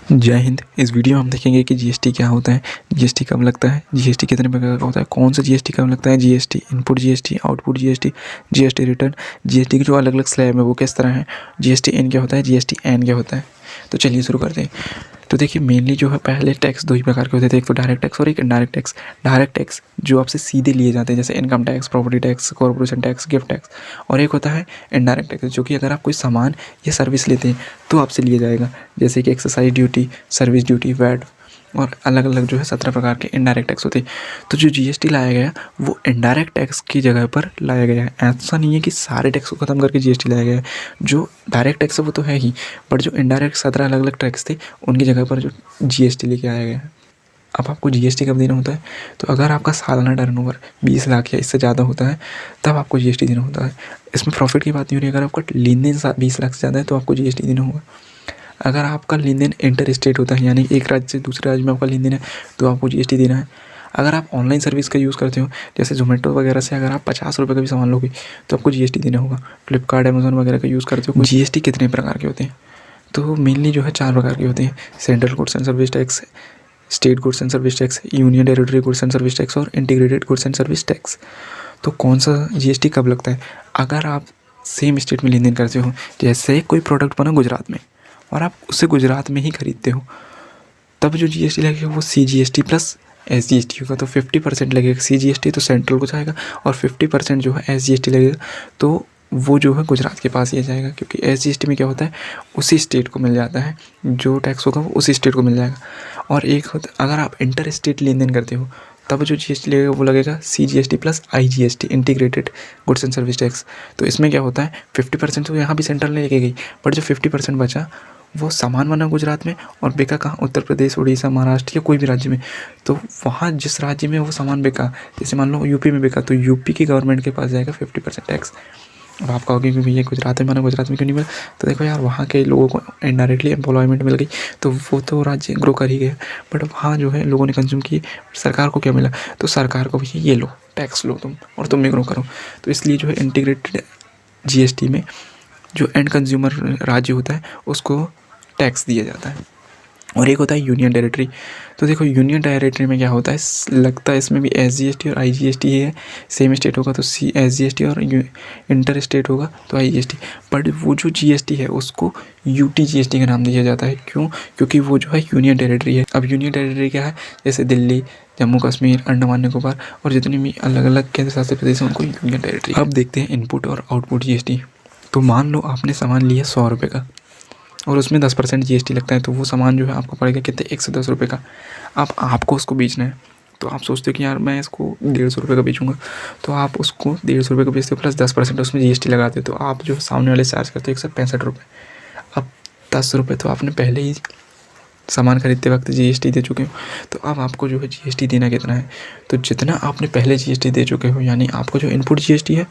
जय हिंद। इस वीडियो में हम देखेंगे कि जीएसटी क्या होता है, जीएसटी कब लगता है, जीएसटी कितने प्रकार का होता है, कौन सा जीएसटी कब लगता है, GST input GST, output GST, GST return, GST के जो अलग अलग स्लैब है वो किस तरह है, जीएसटी इन क्या होता है, जीएसटी एन क्या होता है। तो चलिए शुरू करते हैं। तो देखिए मेनली जो है पहले टैक्स दो ही प्रकार के होते थे, एक तो डायरेक्ट टैक्स और एक इनडायरेक्ट टैक्स। डायरेक्ट टैक्स जो आपसे सीधे लिए जाते हैं जैसे income tax, property tax, corporation tax, gift tax. और एक होता है इनडायरेक्ट टैक्स जो कि अगर आप कोई सामान या सर्विस लेते हैं तो आपसे लिया जाएगा, जैसे कि excise duty, service duty, VAT और अलग अलग जो है 17 प्रकार के इनडायरेक्ट टैक्स होते हैं। तो जो जीएसटी लाया गया वो इनडायरेक्ट टैक्स की जगह पर लाया गया है। ऐसा नहीं है कि सारे टैक्स को ख़त्म करके जीएसटी लाया गया है। जो डायरेक्ट टैक्स है वो तो है ही, बट जो इनडायरेक्ट 17 अलग अलग टैक्स थे उनकी जगह पर जो जीएसटी लेके आया गया है। अब आपको जीएसटी कब देना होता है, तो अगर आपका सालाना टर्नओवर 20 लाख या इससे ज़्यादा होता है तब आपको जीएसटी देना होता है। इसमें प्रॉफिट की बात नहीं हो रही। अगर आपका लेन देन 20 लाख से ज़्यादा है तो आपको जीएसटी देना होगा। अगर आपका लेन देन इंटर स्टेट होता है यानी एक राज्य से दूसरे राज्य में आपका लेन देन है तो आपको जीएसटी देना है। अगर आप ऑनलाइन सर्विस का यूज़ करते हो जैसे जोमेटो वगैरह से अगर आप 50 रुपये का भी सामान लोगे तो आपको जीएसटी देना होगा। फ्लिपकार्ट, अमेजोन वगैरह का यूज़ करते हो। जीएसटी कितने प्रकार के होते हैं, तो मेनली जो है 4 प्रकार के होते हैं। Central goods and service tax, state goods and service tax, union territory goods and service tax और integrated goods and service tax. तो कौन सा जीएसटी कब लगता है, अगर आप सेम स्टेट में लेन देन करते हो, जैसे कोई प्रोडक्ट बना गुजरात में और आप उसे गुजरात में ही खरीदते हो, तब जो जीएसटी लगेगा वो CGST प्लस SGST होगा। तो 50% लगेगा CGST तो सेंट्रल को जाएगा और 50% जो है SGST लगेगा तो वो जो है गुजरात के पास ही जाएगा, क्योंकि SGST में क्या होता है उसी स्टेट को मिल जाता है, जो टैक्स होगा वो उसी स्टेट को मिल जाएगा। और एक होता अगर आप इंटर स्टेट लेन देन करते हो तब जो जीएसटी लगेगा वो लगेगा CGST plus IGST, integrated goods and service tax. तो इसमें क्या होता है 50% तो यहाँ भी सेंट्रल ने लेके गई, बट जो 50% बचा वो सामान बना गुजरात में और बिका कहाँ, उत्तर प्रदेश, उड़ीसा, महाराष्ट्र या कोई भी राज्य में। तो वहाँ जिस राज्य में वो सामान बिका, जैसे मान लो यूपी में बिका तो यूपी की गवर्नमेंट के पास जाएगा 50% टैक्स। अब आप कहोगे कि भैया गुजरात में बना, गुजरात में क्यों नहीं मिला, तो देखो यार वहाँ के लोगों को इनडायरेक्टली एम्प्लॉयमेंट मिल गई तो वो तो राज्य ग्रो कर ही गया, बट वहाँ जो है लोगों ने कंज्यूम किए, सरकार को क्या मिला, तो सरकार को भैया ये लो टैक्स लो तुम और तुम भी ग्रो करो। तो इसलिए जो है इंटीग्रेटेड जीएसटी में जो एंड कंज्यूमर राज्य होता है उसको टैक्स दिया जाता है। और एक होता है यूनियन टेरिटरी। तो देखो यूनियन टेरिटरी में क्या होता है, लगता है इसमें भी SGST और IGST ही है। सेम स्टेट होगा तो SGST और इंटर स्टेट होगा तो IGST। बट वो जो GST है उसको UT GST का नाम दिया जाता है। क्यों, क्योंकि वो जो है यूनियन टेरिटरी है। अब यूनियन टेरिटरी क्या है, जैसे दिल्ली, जम्मू कश्मीर, अंडमान निकोबार और जितने भी अलग अलग केंद्र शासित प्रदेश हैं उनको यूनियन टेरिटरी। अब देखते हैं इनपुट और आउटपुट GST। तो मान लो आपने सामान लिया 100 रुपये का और उसमें 10% GST लगता है, तो वो सामान जो है आपको पड़ेगा कितने, 110 रुपये का। अब आपको उसको बेचना है तो आप सोचते हो कि यार मैं इसको 150 रुपये का बेचूंगा, तो आप उसको 150 रुपये का बेचते हो प्लस 10% उसमें GST लगाते हो, तो आप जो सामने वाले चार्ज करते हो 165 रुपये। अब 10 रुपये तो आपने पहले ही सामान खरीदते वक्त GST दे चुके हो, तो अब आपको जो है GST देना कितना है, तो जितना आपने पहले GST दे चुके हो यानी आपको जो इनपुट GST है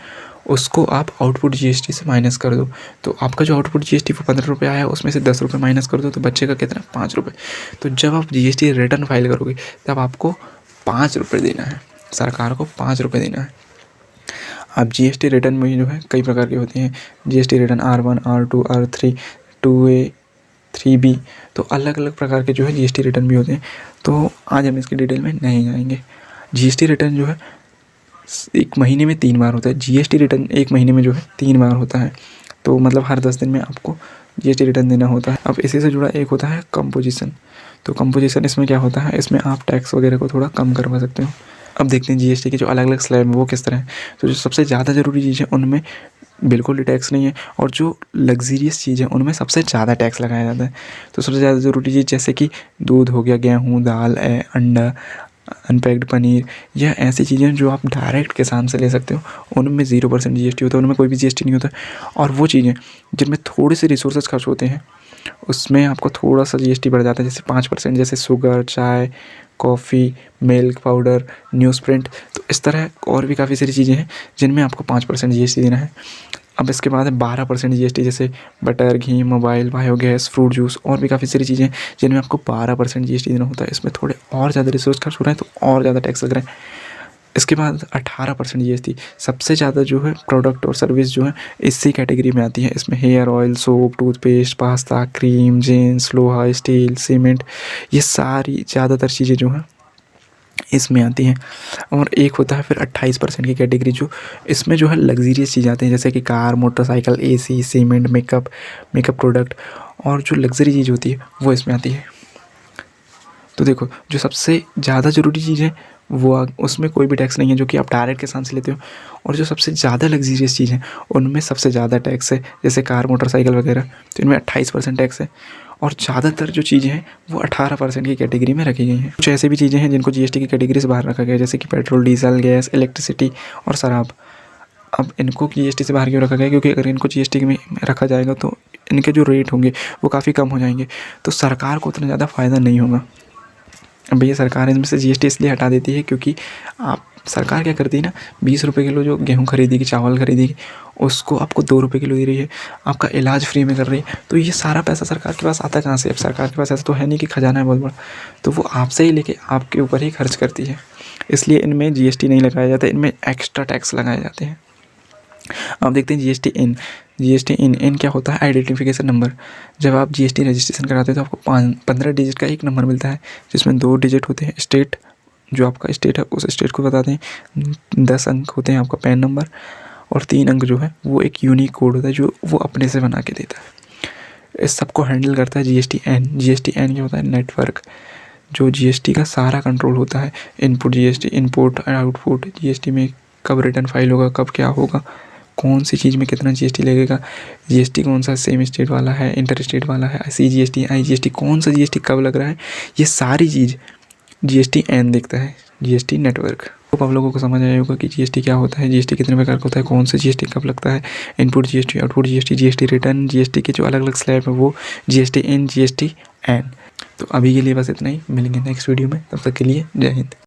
उसको आप आउटपुट GST से माइनस कर दो। तो आपका जो आउटपुट GST वो 15 रुपये आया है, उसमें से 10 रुपये माइनस कर दो तो बच्चे का कितना, 5 रुपये। तो जब आप GST रिटर्न फाइल करोगे तब आपको 5 रुपये देना है, सरकार को 5 रुपये देना है। अब GST रिटर्न में जो है कई प्रकार के होते हैं, GST return R1, R2, R3, 2A, 3B, तो अलग अलग प्रकार के जो है GST रिटर्न भी होते हैं। तो आज हम इसकी डिटेल में नहीं जाएंगे। GST रिटर्न जो है एक महीने में 3 बार होता है। GST रिटर्न एक महीने में जो है 3 बार होता है, तो मतलब हर 10 दिन में आपको GST रिटर्न देना होता है। अब इसी से जुड़ा एक होता है कंपोजिशन। तो कंपोजिशन इसमें क्या होता है, इसमें आप टैक्स वगैरह को थोड़ा कम करवा सकते हो। अब देखते हैं GST के जो अलग अलग स्लैब है वो किस तरह है। तो जो सबसे ज़्यादा ज़रूरी चीज़ है उनमें बिल्कुल भी टैक्स नहीं है, और जो लग्जीरियस चीज़ है उनमें सबसे ज़्यादा टैक्स लगाया जाता है। तो सबसे ज़्यादा ज़रूरी चीज़ जैसे कि दूध हो गया, गेहूँ, दाल, अंडा, अनपैक्ड पनीर, या ऐसी चीज़ें जो आप डायरेक्ट किसान से ले सकते हो उनमें 0% GST होता है, उनमें कोई भी GST नहीं होता। और वो चीज़ें जिनमें थोड़े से रिसोर्सेज खर्च होते हैं उसमें आपको थोड़ा सा GST बढ़ जाता है, जैसे 5%, जैसे शुगर, चाय, coffee, milk powder, news print. तो इस तरह और भी काफ़ी सारी चीज़ें हैं जिनमें आपको 5% GST देना है। अब इसके बाद है 12% GST, जैसे बटर, घी, मोबाइल, बायोगैस, फ्रूट जूस और भी काफ़ी सारी चीज़ें जिनमें आपको 12% GST देना होता है। इसमें थोड़े और ज़्यादा रिसोर्स खर्च हो रहे हैं तो और ज़्यादा टैक्स लग रहा है। इसके बाद 18% जीएसटी। सबसे ज़्यादा जो है प्रोडक्ट और सर्विस जो है इसी कैटेगरी में आती है। इसमें hair oil, soap, toothpaste, pasta, cream, jeans, लोहा, स्टील, सीमेंट, ये सारी ज़्यादातर चीज़ें जो हैं इसमें आती हैं। और एक होता है फिर 28% की कैटेगरी, जो इसमें जो है लग्जरियस चीज़ें आती हैं, जैसे कि car, motorcycle, AC, cement, makeup product, और जो लग्जरी चीज़ होती है वो इसमें आती है। तो देखो, जो सबसे ज़्यादा ज़रूरी चीज़ है वो उसमें कोई भी टैक्स नहीं है, जो कि आप डायरेक्ट किसान से लेते हो। और जो सबसे ज़्यादा लग्जरियस चीज़ है उनमें सबसे ज़्यादा टैक्स है, जैसे कार, मोटरसाइकिल वगैरह, तो इनमें 28% टैक्स है। और ज़्यादातर जो चीज़ें हैं वो 18% की कैटेगरी में रखी गई हैं। कुछ ऐसी भी चीज़ें हैं जिनको जीएसटी की कैटेगरी से बाहर रखा गया है, जैसे कि पेट्रोल, डीजल, गैस, इलेक्ट्रिसिटी और शराब। अब इनको जीएसटी से बाहर क्यों रखा गया? क्योंकि अगर इनको जीएसटी में रखा जाएगा तो इनके जो रेट होंगे वो काफ़ी कम हो जाएंगे, तो सरकार को उतना ज़्यादा फ़ायदा नहीं होगा। अब भैया सरकार इनमें से जीएसटी इसलिए हटा देती है क्योंकि आप सरकार क्या करती है ना, 20 रुपये किलो जो गेहूँ खरीदेगी, चावल खरीदेगी, उसको आपको 2 रुपये किलो दे रही है, आपका इलाज फ्री में कर रही है। तो ये सारा पैसा सरकार के पास आता कहाँ से? अब सरकार के पास ऐसा तो है नहीं कि खजाना है बहुत बड़ा, तो वो आपसे ही लेके आपके ऊपर ही खर्च करती है। इसलिए इनमें जीएसटी नहीं लगाया जाता, इनमें एक्स्ट्रा टैक्स लगाए जाते हैं। अब देखते हैं जीएसटी इन क्या होता है? Identification number. जब आप जीएसटी रजिस्ट्रेशन कराते हैं तो आपको 15 डिजिट का एक नंबर मिलता है, जिसमें 2 डिजिट होते हैं स्टेट, जो आपका स्टेट है उस स्टेट को बताते हैं, 10 अंक होते हैं आपका पैन नंबर, और 3 अंक जो है वो एक यूनिक कोड होता है जो वो अपने से बना के देता है। इस सबको हैंडल करता है जीएसटी एन क्या होता है? नेटवर्क, जो जीएसटी का सारा कंट्रोल होता है। इनपुट जीएसटी, इनपुट और आउटपुट, जीएसटी में कब रिटर्न फाइल होगा, कब क्या होगा, कौन सी चीज़ में कितना जीएसटी लगेगा, जीएसटी कौन सा सेम स्टेट वाला है, इंटर स्टेट वाला है, सीजीएसटी, आईजीएसटी, कौन सा जीएसटी कब लग रहा है, ये सारी चीज़ जीएसटी एन देखता है, जीएसटी नेटवर्क। तो आप लोगों को समझ आया होगा कि जीएसटी क्या होता है, जीएसटी कितने प्रकार का होता है, कौन सा जीएसटी कब लगता है, input GST, output GST, GST return, GST के जो अलग अलग स्लैब है वो, जीएसटी इन, जीएसटी एन। तो अभी के लिए बस इतना ही, मिलेंगे नेक्स्ट वीडियो में, तब तक के लिए जय हिंद।